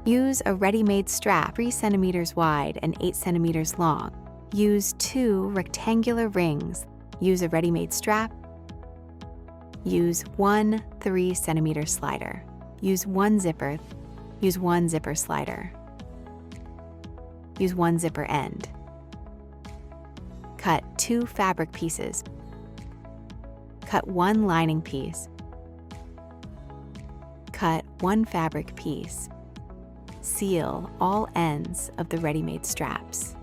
Use a ready-made strap 3 centimeters wide and 8 centimeters long. Use 2 rectangular rings. Use a ready-made strap. Use 1 3 centimeter slider. Use 1 zipper. Use 1 zipper slider. Use 1 zipper end. Cut 2 fabric pieces. Cut 1 lining piece. Cut 1 fabric piece. Seal all ends of the ready-made straps.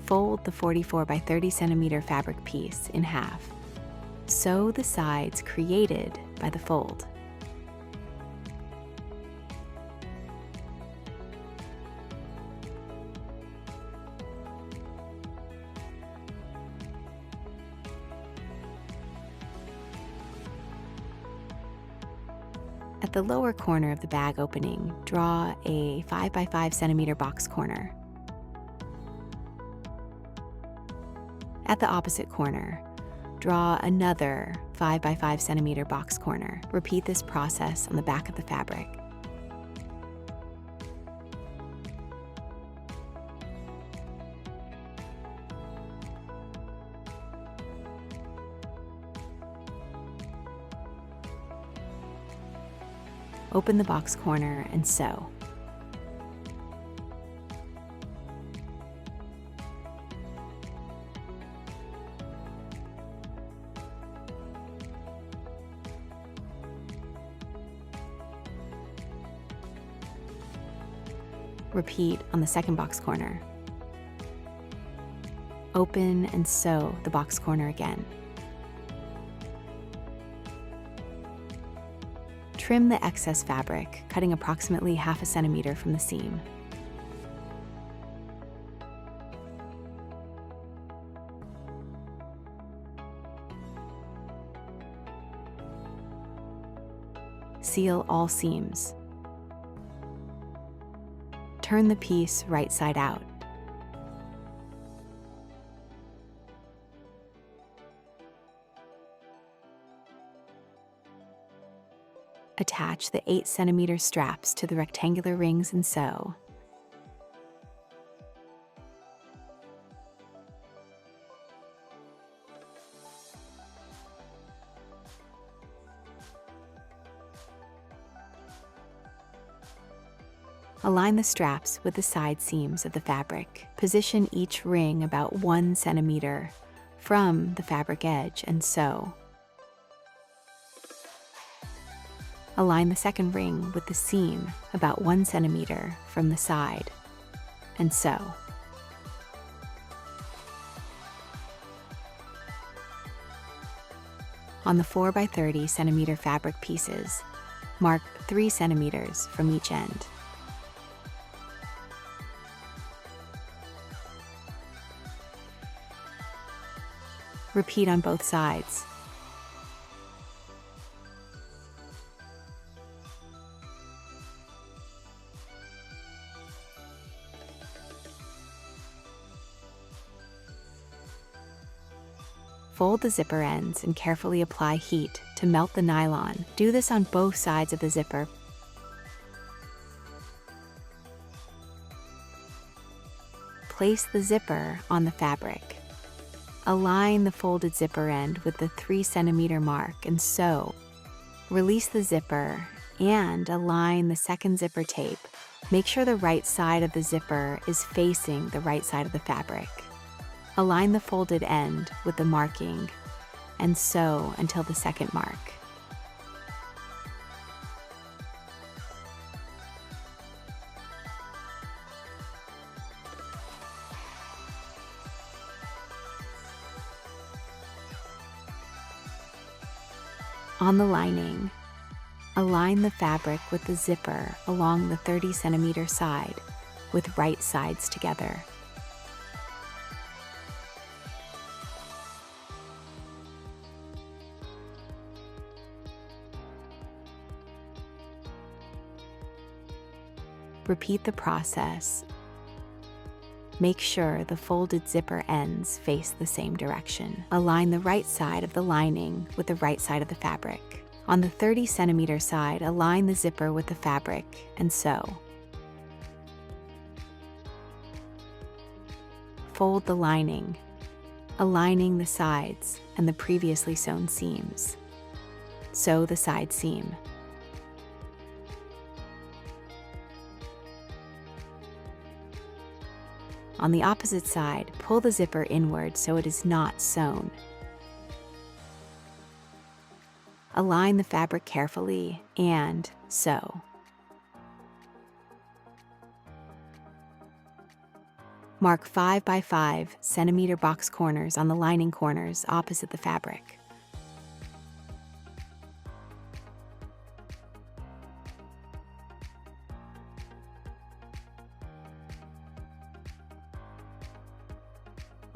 Fold the 44 by 30 centimeter fabric piece in half. Sew the sides created by the fold. At the lower corner of the bag opening, draw a 5 by 5 centimeter box corner. At the opposite corner, draw another 5 by 5 centimeter box corner. Repeat this process on the back of the fabric. Open the box corner and sew. Repeat on the second box corner. Open and sew the box corner again. Trim the excess fabric, cutting approximately 1/2 centimeter from the seam. Seal all seams. Turn the piece right side out. Attach the 8 centimeter straps to the rectangular rings and sew. Align the straps with the side seams of the fabric. Position each ring about 1 centimeter from the fabric edge and sew. Align the second ring with the seam about 1 centimeter from the side and sew. On the 4 by 30 centimeter fabric pieces, mark 3 centimeters from each end. Repeat on both sides. Fold the zipper ends and carefully apply heat to melt the nylon. Do this on both sides of the zipper. Place the zipper on the fabric. Align the folded zipper end with the 3 centimeter mark and sew. Release the zipper and align the second zipper tape. Make sure the right side of the zipper is facing the right side of the fabric. Align the folded end with the marking and sew until the second mark. On the lining, align the fabric with the zipper along the 30 centimeter side with right sides together. Repeat the process Make sure the folded zipper ends face the same direction. Align the right side of the lining with the right side of the fabric. On the 30-centimeter side, align the zipper with the fabric and sew. Fold the lining, aligning the sides and the previously sewn seams. Sew the side seam. On the opposite side, pull the zipper inward so it is not sewn. Align the fabric carefully and sew. Mark 5 by 5 centimeter box corners on the lining corners opposite the fabric.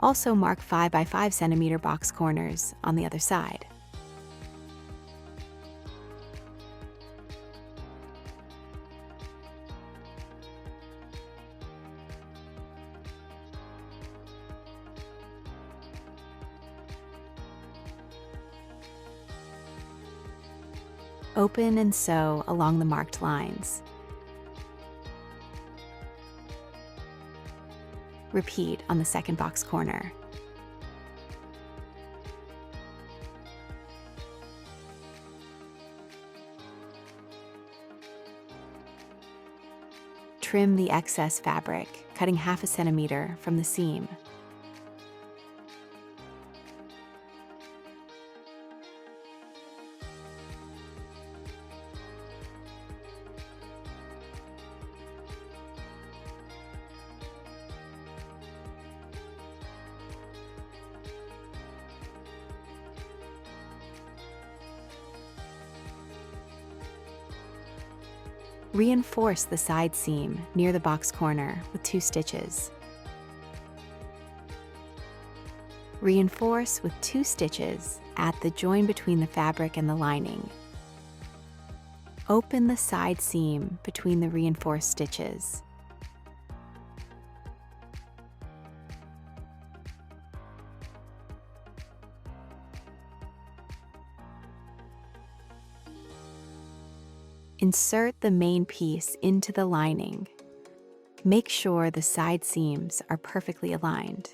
Also mark 5 by 5 centimeter box corners on the other side. Open and sew along the marked lines. Repeat on the second box corner. Trim the excess fabric, cutting 1/2 centimeter from the seam. Reinforce the side seam near the box corner with 2 stitches. Reinforce with 2 stitches at the join between the fabric and the lining. Open the side seam between the reinforced stitches. Insert the main piece into the lining. Make sure the side seams are perfectly aligned.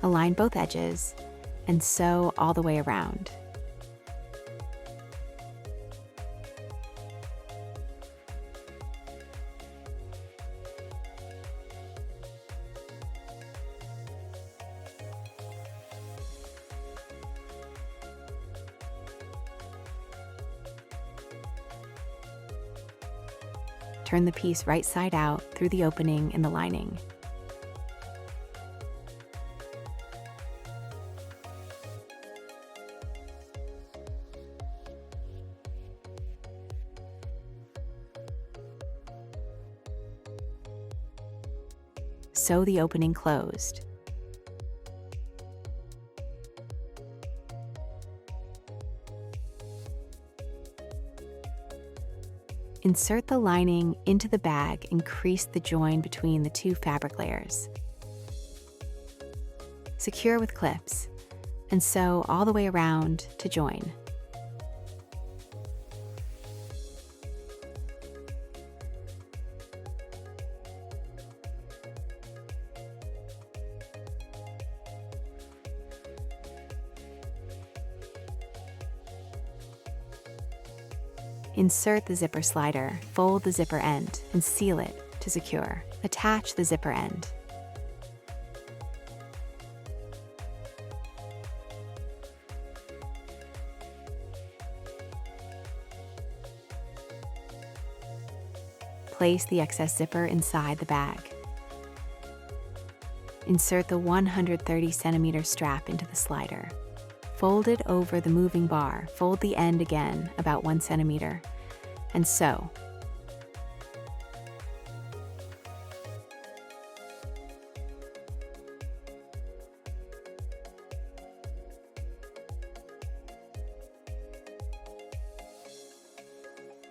Align both edges and sew all the way around. Turn the piece right side out through the opening in the lining. Sew the opening closed. Insert the lining into the bag and crease the join between the 2 fabric layers. Secure with clips and sew all the way around to join. Insert the zipper slider, fold the zipper end, and seal it to secure. Attach the zipper end. Place the excess zipper inside the bag. Insert the 130 centimeter strap into the slider. Fold it over the moving bar, fold the end again about 1 centimeter, and sew.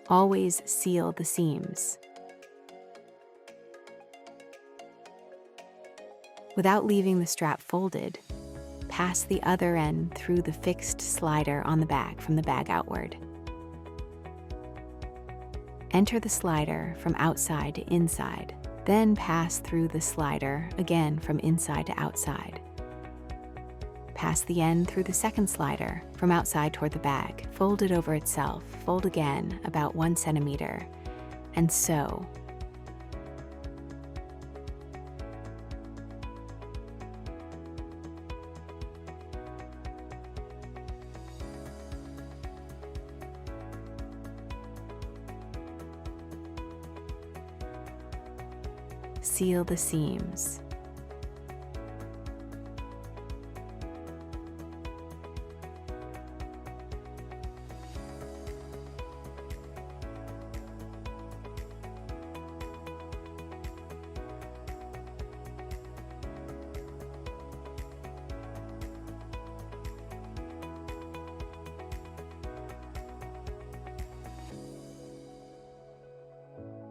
Always seal the seams. Without leaving the strap folded, pass the other end through the fixed slider on the bag from the bag outward. Enter the slider from outside to inside, then pass through the slider again from inside to outside. Pass the end through the second slider from outside toward the bag. Fold it over itself. Fold again about 1 centimeter and sew. Seal the seams.